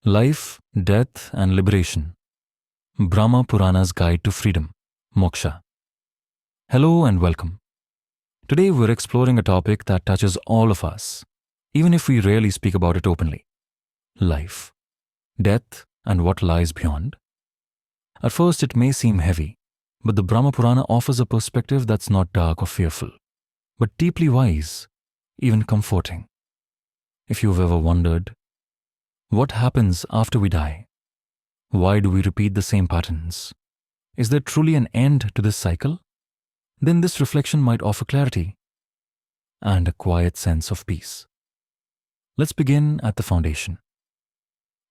Life, Death and Liberation. Brahma Purana's Guide to Freedom, Moksha. Hello and welcome. Today we're exploring a topic that touches all of us, even if we rarely speak about it openly. Life, death and what lies beyond. At first it may seem heavy, but the Brahma Purana offers a perspective that's not dark or fearful, but deeply wise, even comforting. If you've ever wondered, what happens after we die? Why do we repeat the same patterns? Is there truly an end to this cycle? Then this reflection might offer clarity and a quiet sense of peace. Let's begin at the foundation.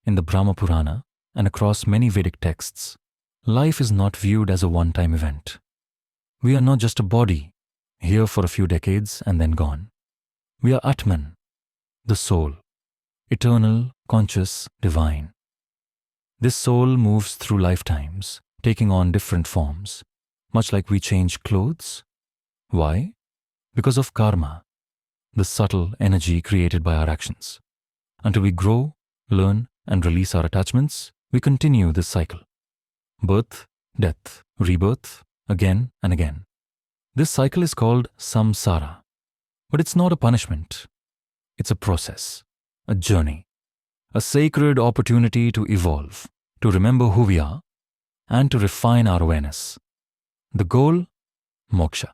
In the Brahma Purana and across many Vedic texts, life is not viewed as a one-time event. We are not just a body, here for a few decades and then gone. We are Atman, the soul, eternal, conscious, divine. This soul moves through lifetimes, taking on different forms, much like we change clothes. Why? Because of karma, the subtle energy created by our actions. Until we grow, learn, and release our attachments, we continue this cycle. Birth, death, rebirth, again and again. This cycle is called samsara. But it's not a punishment. It's a process, a journey, a sacred opportunity to evolve, to remember who we are, and to refine our awareness. The goal? Moksha,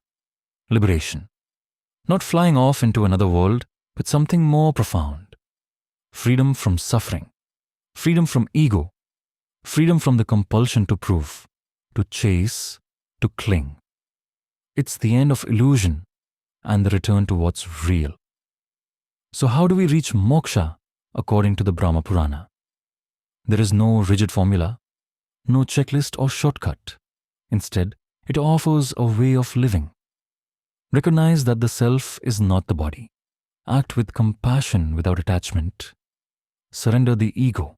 liberation. Not flying off into another world, but something more profound. Freedom from suffering, freedom from ego, freedom from the compulsion to prove, to chase, to cling. It's the end of illusion and the return to what's real. So how do we reach moksha according to the Brahma Purana? There is no rigid formula, no checklist or shortcut. Instead, it offers a way of living. Recognize that the self is not the body. Act with compassion without attachment. Surrender the ego.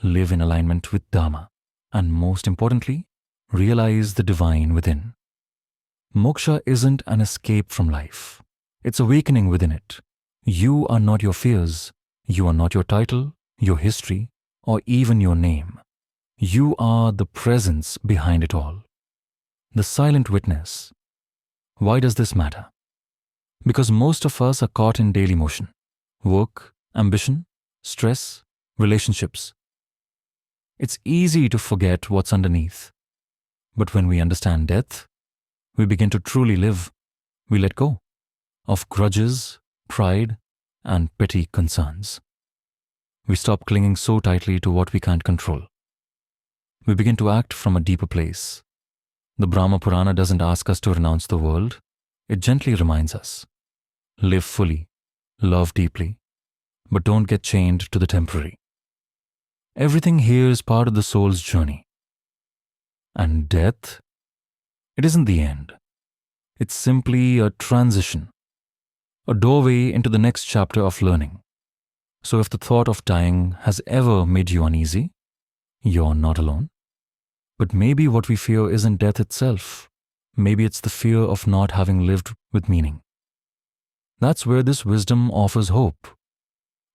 Live in alignment with dharma. And most importantly, realize the divine within. Moksha isn't an escape from life. It's awakening within it. You are not your fears. You are not your title, your history, or even your name. You are the presence behind it all. The silent witness. Why does this matter? Because most of us are caught in daily motion. Work, ambition, stress, relationships. It's easy to forget what's underneath. But when we understand death, we begin to truly live. We let go of grudges, pride, and petty concerns. We stop clinging so tightly to what we can't control. We begin to act from a deeper place. The Brahma Purana doesn't ask us to renounce the world. It gently reminds us. Live fully, love deeply, but don't get chained to the temporary. Everything here is part of the soul's journey. And death? It isn't the end. It's simply a transition, a doorway into the next chapter of learning. So if the thought of dying has ever made you uneasy, you're not alone. But maybe what we fear isn't death itself. Maybe it's the fear of not having lived with meaning. That's where this wisdom offers hope.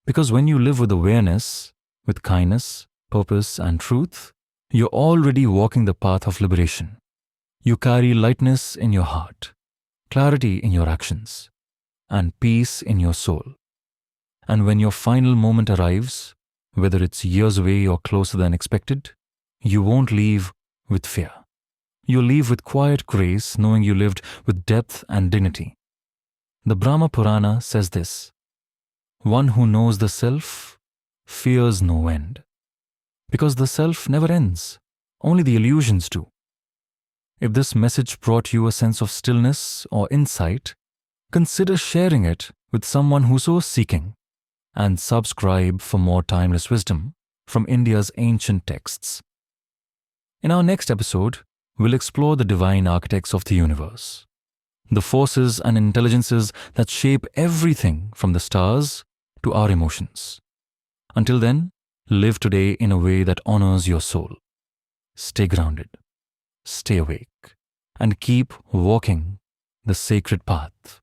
Because when you live with awareness, with kindness, purpose, and truth, you're already walking the path of liberation. You carry lightness in your heart, clarity in your actions, and peace in your soul. And when your final moment arrives, whether it's years away or closer than expected, you won't leave with fear. You'll leave with quiet grace, knowing you lived with depth and dignity. The Brahma Purana says this: one who knows the self fears no end. Because the self never ends, only the illusions do. If this message brought you a sense of stillness or insight, consider sharing it with someone who's so seeking, and subscribe for more timeless wisdom from India's ancient texts. In our next episode, we'll explore the divine architects of the universe, the forces and intelligences that shape everything from the stars to our emotions. Until then, live today in a way that honors your soul. Stay grounded, stay awake, and keep walking the sacred path.